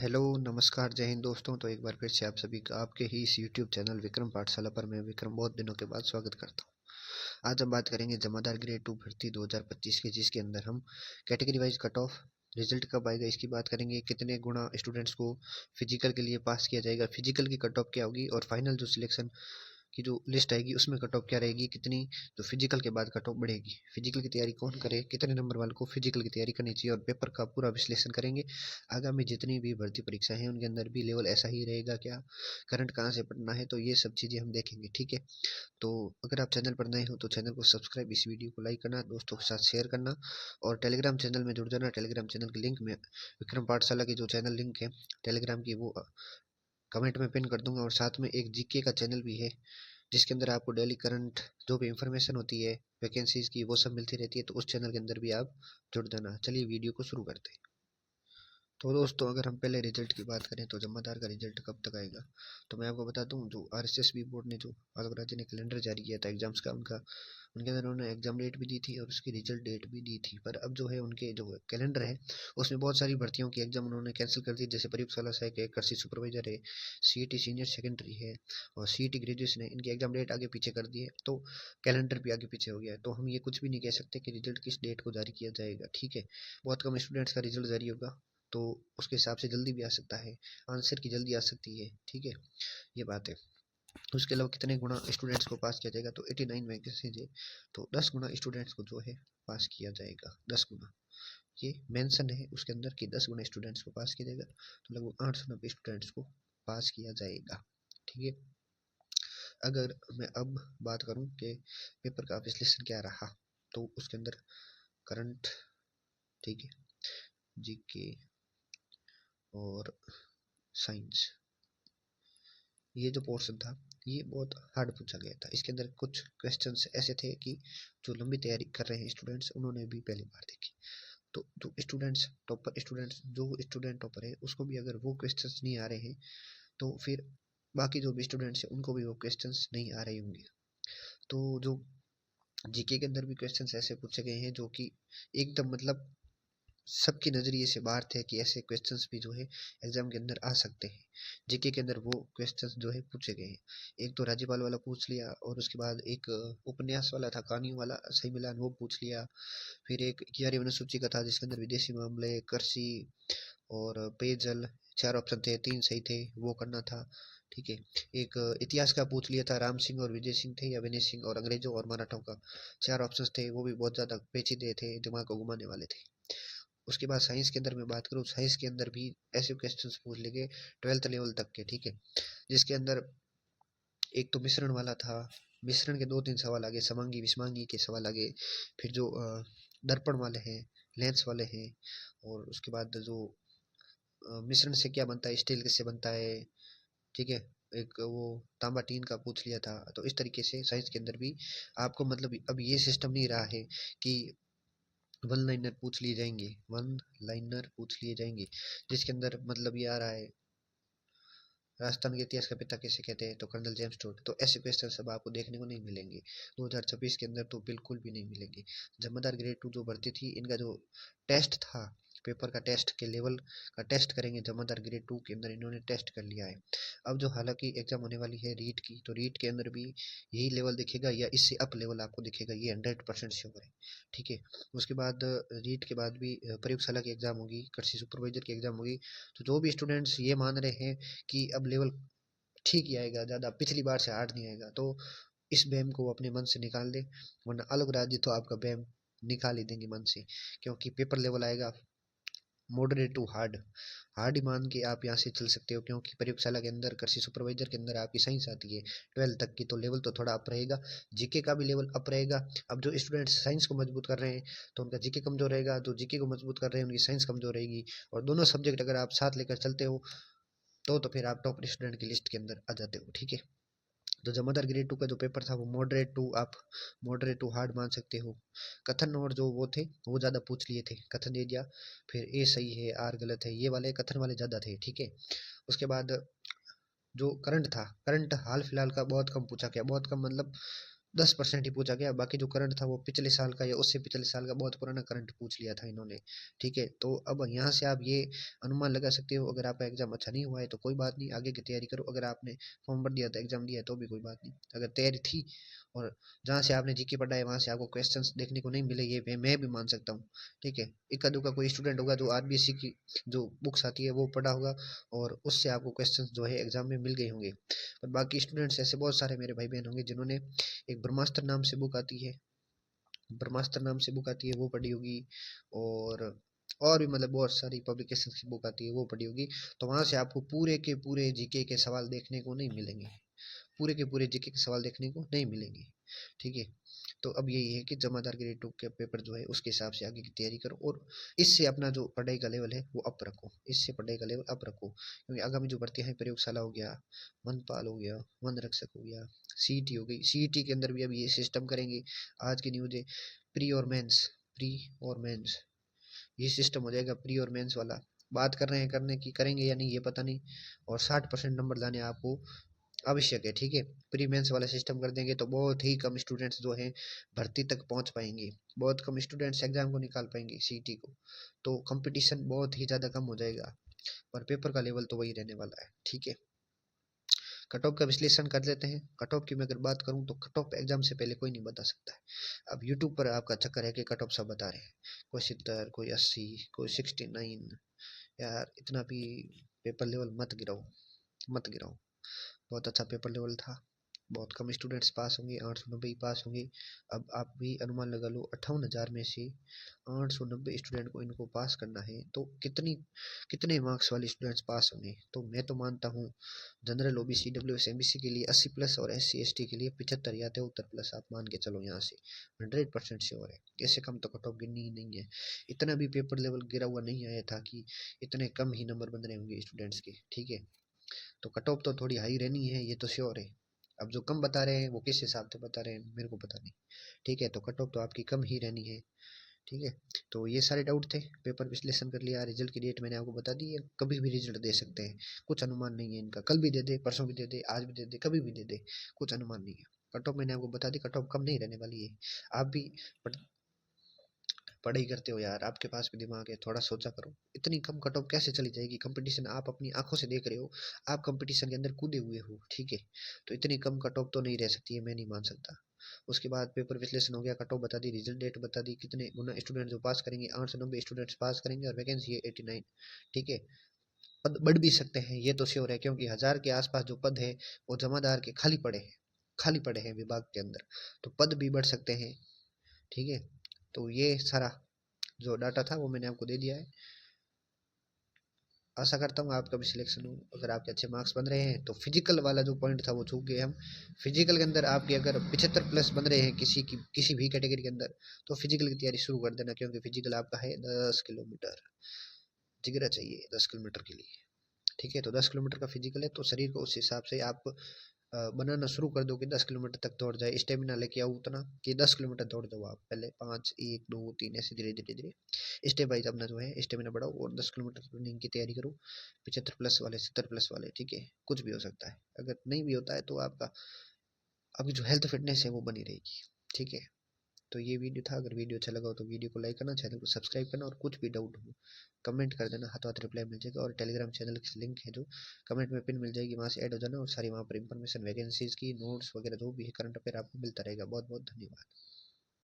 Hello नमस्कार जय हिंद दोस्तों। तो एक बार फिर से आप सभी का आपके ही इस यूट्यूब चैनल विक्रम पाठशाला पर मैं विक्रम बहुत दिनों के बाद स्वागत करता हूं। आज हम बात करेंगे जमादार ग्रेड 2 भर्ती 2025 की, जिसके अंदर हम category wise cut off result कब आएगा इसकी बात करेंगे। कितने गुना स्टूडेंट्स को फिजिकल के लिए पास किया जाएगा, फिजिकल की कट ऑफ क्या होगी, और फाइनल जो सिलेक्शन की जो लिस्ट आएगी उसमें कट ऑफ क्या रहेगी, कितनी जो फिजिकल के बाद कट ऑफ बढ़ेगी, फिजिकल की तैयारी कौन करे, कितने नंबर वाले को फिजिकल की तैयारी करनी चाहिए, और पेपर का पूरा विश्लेषण करेंगे। आगामी जितनी भी भर्ती परीक्षा है उनके अंदर भी लेवल ऐसा ही रहेगा क्या, करंट कहाँ से पढ़ना है, तो ये सब चीज़ें हम देखेंगे। ठीक है, तो अगर आप चैनल पर नए हो तो चैनल को सब्सक्राइब, इस वीडियो को लाइक करना, दोस्तों के साथ शेयर करना, और टेलीग्राम चैनल में जुड़ जाना। टेलीग्राम चैनल की लिंक में विक्रम पाठशाला की जो चैनल लिंक है टेलीग्राम की, वो कमेंट में पिन कर दूंगा। और साथ में एक जीके का चैनल भी है जिसके अंदर आपको डेली करंट जो भी इंफॉर्मेशन होती है वैकेंसीज की वो सब मिलती रहती है, तो उस चैनल के अंदर भी आप जुड़ जाना। चलिए वीडियो को शुरू करते हैं। तो दोस्तों अगर हम पहले रिजल्ट की बात करें तो जमादार का रिजल्ट कब तक आएगा, तो मैं आपको बता दूं, जो आरएसएसबी बोर्ड ने जो अलग राज्य ने कैलेंडर जारी किया था एग्जाम्स का, उनके अंदर उन्होंने एग्जाम डेट भी दी थी और उसकी रिजल्ट डेट भी दी थी। पर अब जो है उनके जो कैलेंडर है उसमें बहुत सारी भर्तियों की एग्जाम उन्होंने कैंसिल कर दी, जैसे प्रयोगशाला सहायक है, कृषि सुपरवाइजर है, सीईटी सीनियर सेकेंडरी है, और सीईटी ग्रेजुएशन है। इनकी एग्जाम डेट आगे पीछे कर दी है, तो कैलेंडर भी आगे पीछे हो गया है। तो हम ये कुछ भी नहीं कह सकते कि रिजल्ट किस डेट को जारी किया जाएगा। ठीक है, बहुत कम स्टूडेंट्स का रिजल्ट जारी होगा, तो उसके हिसाब से जल्दी भी आ सकता है, आंसर की जल्दी आ सकती है। ठीक है, ये बात है। उसके अलावा कितने गुना स्टूडेंट्स को पास किया जाएगा, तो 89 वैकेंसीज है, तो 10 गुना स्टूडेंट्स को जो है पास किया जाएगा। 10 गुना ये मेंशन है उसके अंदर कि 10 गुना स्टूडेंट्स को पास किया जाएगा, तो लगभग 890 स्टूडेंट्स को पास किया जाएगा। ठीक है, अगर मैं अब बात करूं कि पेपर का विश्लेषण क्या रहा, तो उसके अंदर करंट, ठीक है, जीके और साइंस, ये जो पोर्शन था ये बहुत हार्ड पूछा गया था। इसके अंदर कुछ क्वेश्चंस ऐसे थे कि जो लंबी तैयारी कर रहे हैं स्टूडेंट्स उन्होंने भी पहली बार देखी। तो जो स्टूडेंट्स टॉपर, स्टूडेंट्स जो स्टूडेंट टॉपर है उसको भी अगर वो क्वेश्चंस नहीं आ रहे हैं, तो फिर बाकी जो भी स्टूडेंट्स हैं उनको भी वो क्वेश्चंस नहीं आ रहे होंगे। तो जो जीके के अंदर भी क्वेश्चंस ऐसे पूछे गए हैं जो कि एकदम मतलब सबके नजरिए से बाहर थे कि ऐसे क्वेश्चंस भी जो है एग्जाम के अंदर आ सकते हैं। जीके के अंदर वो क्वेश्चंस जो है पूछे गए हैं। एक तो राज्यपाल वाला पूछ लिया, और उसके बाद एक उपन्यास वाला था, कहानियों वाला सही मिलान, वो पूछ लिया। फिर एक 11वीं अनुसूची का था जिसके अंदर विदेशी मामले, कृषि और पेयजल, 4 ऑप्शन थे, 3 सही थे, वो करना था। ठीक है, एक इतिहास का पूछ लिया था, राम सिंह और विजय सिंह थे या विनय सिंह और अंग्रेजों और मराठों का, 4 ऑप्शन थे, वो भी बहुत ज्यादा पेचीदे थे, दिमाग को घुमाने वाले थे। उसके बाद साइंस के अंदर मैं बात करूँ, साइंस के अंदर भी ऐसे क्वेश्चंस पूछ लेंगे 12th लेवल तक के। ठीक है, जिसके अंदर एक तो मिश्रण वाला था, मिश्रण के 2-3 सवाल आगे, समांगी विषमांगी के सवाल आगे, फिर जो दर्पण वाले हैं, लेंस वाले हैं, और उसके बाद जो मिश्रण से क्या बनता है, स्टील किससे बनता है। ठीक है, एक वो तांबा टीन का पूछ लिया था। तो इस तरीके से साइंस के अंदर भी आपको मतलब अब ये सिस्टम नहीं रहा है कि वन लाइनर पूछ लिए जाएंगे, वन लाइनर पूछ लिए जाएंगे, जिसके अंदर मतलब ये आ रहा है, राजस्थान के इतिहास का पिता किसे कहते हैं, तो कर्नल जेम्स टोड। तो ऐसे क्वेश्चन सब आपको देखने को नहीं मिलेंगे 2026 के अंदर, तो बिल्कुल भी नहीं मिलेंगे। जमादार ग्रेड 2 जो भर्ती थी, इनका जो टेस्ट था, पेपर का टेस्ट के लेवल का टेस्ट करेंगे जमादार ग्रेड 2 के अंदर, इन्होंने टेस्ट कर लिया है। अब जो हालांकि एग्जाम होने वाली है रीट की, तो रीट के अंदर भी यही लेवल दिखेगा या इससे अप लेवल आपको दिखेगा, ये 100% श्योर है। ठीक है, उसके बाद रीट के बाद भी प्रयोगशाला की एग्जाम होगी, कृषि सुपरवाइजर की एग्जाम होगी। तो जो भी स्टूडेंट्स ये मान रहे हैं कि अब लेवल ठीक ही आएगा, ज़्यादा पिछली बार से हार्ड नहीं आएगा, तो इस बैम को अपने मन से निकाल दे, वरना अलग राज्य तो आपका बैम निकाल ही देंगे मन से। क्योंकि पेपर लेवल आएगा मॉडरेट टू हार्ड, हार्ड ही मान के आप यहाँ से चल सकते हो, क्योंकि प्रयोगशाला के अंदर कृषि सुपरवाइजर के अंदर आपकी साइंस आती है 12 तक की, तो लेवल तो थोड़ा अप रहेगा, जीके का भी लेवल अप रहेगा। अब जो स्टूडेंट्स साइंस को मजबूत कर रहे हैं तो उनका जीके कमजोर रहेगा, जो जीके को मजबूत कर रहे हैं उनकी साइंस कमजोर रहेगी, और दोनों सब्जेक्ट अगर आप साथ लेकर चलते हो तो फिर आप टॉप स्टूडेंट की लिस्ट के अंदर आ जाते हो। ठीक है, तो जमादार ग्रेड 2 का जो पेपर था वो मॉडरेट टू, आप मॉडरेट टू हार्ड मान सकते हो। कथन और जो वो थे वो ज़्यादा पूछ लिए थे, कथन दे दिया, फिर ए सही है आर गलत है, ये वाले कथन वाले ज़्यादा थे। ठीक है, उसके बाद जो करंट था, करंट हाल फिलहाल का बहुत कम पूछा गया, बहुत कम मतलब 10% ही पूछा गया, बाकी जो करंट था वो पिछले साल का या उससे पिछले साल का बहुत पुराना करंट पूछ लिया था इन्होंने। ठीक है, तो अब यहाँ से आप ये अनुमान लगा सकते हो, अगर आपका एग्जाम अच्छा नहीं हुआ है तो कोई बात नहीं, आगे की तैयारी करो। अगर आपने फॉर्म भर दिया था, एग्जाम दिया है, तो भी कोई बात नहीं। अगर तैयारी थी और जहाँ से आपने जीके पढ़ा है वहाँ से आपको क्वेश्चंस देखने को नहीं मिले, ये मैं भी मान सकता हूँ। ठीक है, इक्का दुक्का कोई स्टूडेंट होगा जो आरबीएससी की जो बुक्स आती है वो पढ़ा होगा और उससे आपको क्वेश्चंस जो है एग्जाम में मिल गए होंगे। पर बाकी स्टूडेंट्स ऐसे बहुत सारे मेरे भाई बहन होंगे जिन्होंने एक ब्रह्मास्त्र नाम से बुक आती है, ब्रह्मास्त्र नाम से बुक आती है वो पढ़ी होगी, और भी मतलब बहुत सारी पब्लिकेशन की बुक आती है वो पढ़ी होगी। तो वहाँ से आपको पूरे के पूरे जीके के सवाल देखने को नहीं मिलेंगे, पूरे के पूरे जीके के सवाल देखने को नहीं मिलेंगे। ठीक है, तो अब यही है कि जमादार ग्रेड 2 के पेपर जो है उसके हिसाब से आगे की तैयारी करो और इससे अपना जो पढ़ाई का लेवल है वो अप रखो, इससे पढ़ाई का लेवल अप रखो, क्योंकि आगामी जो भर्तियां हैं, प्रयोगशाला हो गया, वनपाल हो गया, वन रक्षक हो गया, सीईटी हो गई, सीईटी के अंदर भी अब ये सिस्टम करेंगे। आज की न्यूज है, प्री और मेंस, प्री और मेंस ये सिस्टम हो जाएगा, प्री और मेंस वाला। बात कर रहे हैं करने की, करेंगे या नहीं ये पता नहीं। और 60% नंबर लाने आपको आवश्यक है। ठीक है, प्री मेंस वाला सिस्टम कर देंगे तो बहुत ही कम स्टूडेंट्स जो हैं भर्ती तक पहुंच पाएंगे, बहुत कम स्टूडेंट्स एग्जाम को निकाल पाएंगे सीईटी को, तो कंपटीशन बहुत ही ज़्यादा कम हो जाएगा, पर पेपर का लेवल तो वही रहने वाला है। ठीक है, कट ऑफ का विश्लेषण कर लेते हैं। कट ऑफ की मैं अगर बात करूं तो कट ऑफ एग्जाम से पहले कोई नहीं बता सकता है। अब यूट्यूब पर आपका चक्कर है कि कट ऑफ सब बता रहे हैं, कोई 70, कोई 80, कोई 69। यार इतना भी पेपर लेवल मत गिराओ, मत गिराओ। बहुत अच्छा पेपर लेवल था, बहुत कम स्टूडेंट्स पास होंगे, 890 ही पास होंगे। अब आप भी अनुमान लगा लो, 58,000 में से 890 स्टूडेंट को इनको पास करना है तो कितने मार्क्स वाले स्टूडेंट्स पास होंगे। तो मैं तो मानता हूँ जनरल ओबीसी डब्ल्यूएस एमबीसी के लिए 80 प्लस और एससी एसटी के लिए 75 या 73 प्लस आप मान के चलो, यहाँ से 100% श्योर है। इससे कम तो कट ऑफ गिननी ही नहीं है। इतना भी पेपर लेवल गिरा हुआ नहीं आया था कि इतने कम ही नंबर बन रहे होंगे स्टूडेंट्स के। ठीक है, तो कट ऑफ तो थोड़ी हाई रहनी है, ये तो श्योर है। अब जो कम बता रहे हैं वो किस हिसाब से बता रहे हैं मेरे को पता नहीं। ठीक है, तो कट ऑफ तो आपकी कम ही रहनी है। ठीक है, तो ये सारे डाउट थे, पेपर विश्लेषण कर लिया, रिजल्ट की डेट मैंने आपको बता दी है। कभी भी रिजल्ट दे सकते हैं, कुछ अनुमान नहीं है इनका, कल भी दे दे, परसों भी दे दे, आज भी दे दे, कभी भी दे दे, कुछ अनुमान नहीं है। कट ऑफ मैंने आपको बता दी, कट ऑफ कम नहीं रहने वाली है। आप भी पढ़ाई करते हो यार, आपके पास भी दिमाग है, थोड़ा सोचा करो, इतनी कम कट ऑफ कैसे चली जाएगी। कंपटीशन आप अपनी आंखों से देख रहे हो, आप कंपटीशन के अंदर कूदे हुए हो। ठीक है, तो इतनी कम कट ऑफ तो नहीं रह सकती है, मैं नहीं मान सकता। उसके बाद पेपर विश्लेषण हो गया, कट ऑफ बता दी, रिजल्ट डेट बता दी, कितने गुना स्टूडेंट जो पास करेंगे, 890 स्टूडेंट्स पास करेंगे और वैकेंसी है 89। ठीक है, पद बढ़ भी सकते हैं ये तो श्योर है, क्योंकि 1000 के आसपास जो पद है वो जमादार के खाली पड़े हैं, खाली पड़े हैं विभाग के अंदर, तो पद भी बढ़ सकते हैं। ठीक है, तो ये सारा जो डाटा था वो मैंने आपको दे दिया है। आशा करता हूँ आपका भी सिलेक्शन हो। अगर आपके अच्छे मार्क्स बन रहे हैं तो फिजिकल वाला जो पॉइंट था वो चूक गए हम। फिजिकल के अंदर आपके अगर 75 प्लस बन रहे हैं किसी भी कैटेगरी के अंदर, तो फिजिकल की तैयारी शुरू कर देना, क्योंकि फिजिकल आपका है 10 किलोमीटर, जिगरा चाहिए 10 किलोमीटर के लिए। ठीक है, तो 10 किलोमीटर का फिजिकल है, तो शरीर को उस हिसाब से आप बनाना शुरू कर दो कि 10 किलोमीटर तक दौड़ जाए, स्टेमिना लेके आओ उतना कि 10 किलोमीटर दौड़ जाओ आप। पहले 5, 1, 2, 3 ऐसे धीरे धीरे धीरे स्टेप वाइज अपना जो है स्टेमिना बढ़ाओ और 10 किलोमीटर रनिंग की तैयारी करो। 75 प्लस वाले, 70 प्लस वाले। ठीक है, कुछ भी हो सकता है, अगर नहीं भी होता है तो आपका अभी जो हेल्थ फिटनेस है वो बनी रहेगी। ठीक है, तो ये वीडियो था, अगर वीडियो अच्छा लगा हो तो वीडियो को लाइक करना, चैनल को सब्सक्राइब करना, और कुछ भी डाउट हो कमेंट कर देना, हाथों हाथ रिप्लाई मिल जाएगा। और टेलीग्राम चैनल की लिंक है जो कमेंट में पिन मिल जाएगी, वहाँ से ऐड हो जाना, और सारी वहाँ पर इंफॉर्मेशन, वैकेंसीज की नोट्स वगैरह जो भी है करंट अफेयर आपको मिलता रहेगा। बहुत बहुत धन्यवाद।